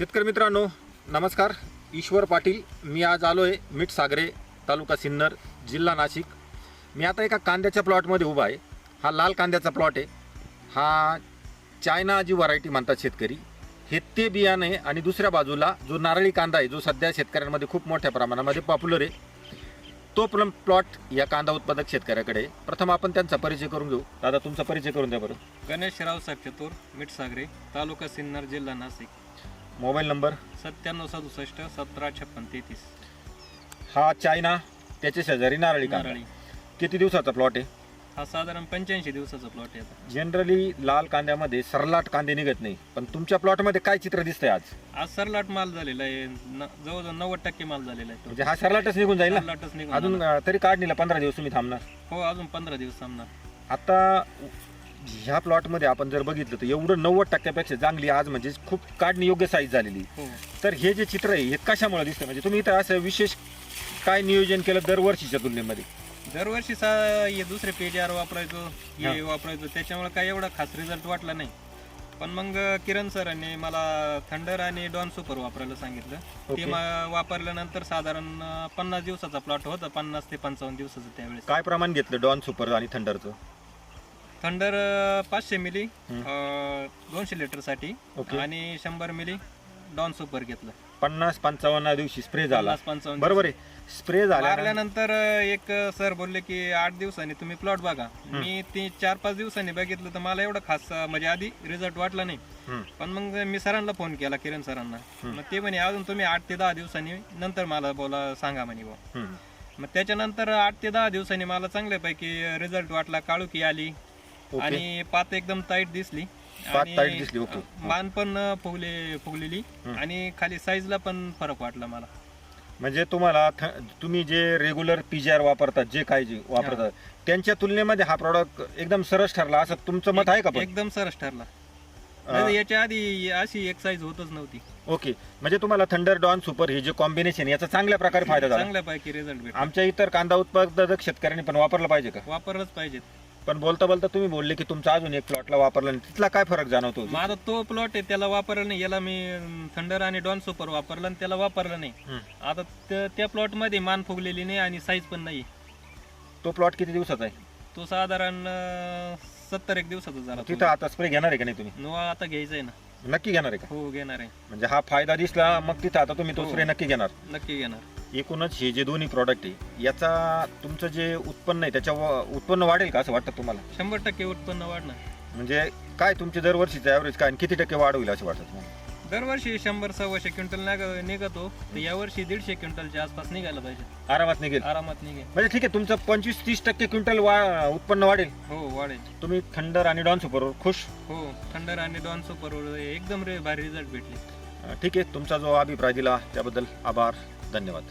शेतकरी मित्रांनो नमस्कार. ईश्वर पाटील. मी आज आलो आहे मिठसागरे, तालुका सिन्नर, जिल्हा नाशिक. मी आता एका कांद्याच्या प्लॉटमध्ये उभा आहे. हा लाल कांद्याचा प्लॉट आहे. हा चायना जी व्हरायटी म्हणतात शेतकरी, हे ते बियाणं आहे. आणि दुसऱ्या बाजूला जो नारळी कांदा आहे, जो सध्या शेतकऱ्यांमध्ये खूप मोठ्या प्रमाणामध्ये पॉप्युलर आहे, तो प्लॉट या कांदा उत्पादक शेतकऱ्याकडे आहे. प्रथम आपण त्यांचा परिचय करून घेऊ. दादा, तुमचा परिचय करून द्या बरं. गणेश रावसाहेब चतुर, मिठसागरे, तालुका सिन्नर, जिल्हा नाशिक. Mobile number 9767 1756 33. हा चायना, त्याच्या शेजारी नारळी कांदा. नारळी. किती दिवसाचा प्लॉट आहे? हा साधारण 85 दिवसाचा प्लॉट आहे आता. जनरली लाल कांद्यामध्ये सरलाट कांदे निघत नाही, पण तुमच्या प्लॉटमध्ये काय चित्र दिसतंय आज? आज सरलाट माल झालेला आहे. जवळजवळ 90% माल झालेला आहे. म्हणजे हा सरलाटच निघून जाईल ना? सरलाटच निघून अजून जाणार. तरी काढणीला 15 दिवस तुम्ही थांबणार? हो, अजून 15 दिवस थांबणार. आता ह्या प्लॉटमध्ये आपण जर बघितलं तर एवढं 90% चांगली आज म्हणजे खूप काढणी योग्य साईज झालेली. हो, तर हे जे चित्र आहे हे कशामुळे दिसतं? म्हणजे तुम्ही इथं असं विशेष काय नियोजन केलं दरवर्षीच्या तुलनेमध्ये? दरवर्षी हे दुसरे PGR वापरायचो, हे वापरायचो, त्याच्यामुळे काय एवढा खास रिझल्ट वाटला नाही. पण मग किरण सरांनी मला थंडर आणि डॉन सुपर वापरायला सांगितलं. ते वापरल्यानंतर साधारण 50 दिवसाचा प्लॉट होता, 50 ते 55 दिवसाचा. त्यावेळेस काय प्रमाण घेतलं डॉन सुपर आणि थंडरचं? थंडर 500 मिली 200 लिटरसाठी आणि 100 मिली डॉन सुपर घेतलं. 50-55 दिवशी स्प्रे झाला. 50-55 बरोबर आहे. स्प्रे मारल्यानंतर एक सर बोलले की 8 दिवसांनी तुम्ही प्लॉट बघा. मी 4-5 दिवसांनी बघितलं तर मला एवढं खास म्हणजे आधी रिझल्ट वाटला नाही. पण मग मी सरांना फोन केला, किरण सरांना. मग ते म्हणे अजून तुम्ही 8 ते 10 दिवसांनी नंतर मला सांगा म्हणे बुवा. मग त्याच्यानंतर 8 ते 10 दिवसांनी मला चांगल्यापैकी रिझल्ट वाटला. काळुकी आली आणि पात एकदम टाईट दिसली आणि मान पण फुगलेली आणि खाली साईजला पण फरक वाटला मला. म्हणजे तुम्ही जे रेग्युलर PGR वापरतात, जे काही जे वापरतात, त्यांच्या तुलनेमध्ये हा प्रॉडक्ट एकदम सरस ठरला असं तुमचं मत आहे का? एकदम सरस ठरला. याच्या आधी अशी एक साईज होतच नव्हती. ओके. म्हणजे तुम्हाला थंडर डॉन सुपर हे जे कॉम्बिनेशन याचा चांगल्या प्रकारे फायदा झाला? चांगल्यापैकी रिझल्ट भेटला. आमच्या इतर कांदा उत्पादक शेतकऱ्यांनी पण वापरलं पाहिजे का? वापरलंच पाहिजे. पण बोलता बोलता तुम्ही बोलले की तुमचा अजून एक प्लॉटला वापरला नाही, तिथला काय फरक जाणवतो? माझा तो प्लॉट आहे त्याला वापरला नाही. याला मी थंडर आणि डॉन सुपर वापरला आणि त्याला वापरलं नाही. आता त्या प्लॉट मध्ये मान फुगलेली नाही आणि साईज पण नाही. तो प्लॉट किती दिवसाचा आहे? तो साधारण 70 दिवसाचा झाला. तिथं आता स्प्रे घेणार आहे का नाही तुम्ही? नो, आता घ्यायचा आहे ना. नक्की घेणार आहे का? हो, घेणार आहे. म्हणजे हा फायदा दिसला मग तिथं आता तुम्ही तो स्प्रे नक्की घेणार? नक्की घेणार. एकूणच हे जे दोन्ही प्रॉडक्ट आहे याचा तुमचं जे उत्पन्न आहे त्याच्या उत्पन्न वाढेल का असं वाटतं तुम्हाला? 100% उत्पन्न वाढणार. म्हणजे काय तुमचे दरवर्षीचं ॲव्हरेज काय आणि किती टक्के वाढ होईल असं वाटतं तुम्हाला? दरवर्षी 100-125 क्विंटल निघतो, तर यावर्षी 150 क्विंटलच्या आसपास निघायला पाहिजे. आरामात निघेल? आरामात निघेल. म्हणजे ठीक आहे, तुमचं 25-30% क्विंटल उत्पन्न वाढेल. हो, वाढेल. तुम्ही थंडर आणि डॉन सुपरवर खुश? हो, थंडर आणि डॉन सुपरवर एकदम भारी रिझल्ट भेटले. ठीक आहे. तुमचा जो अभिप्राय दिला त्याबद्दल आभार, धन्यवाद.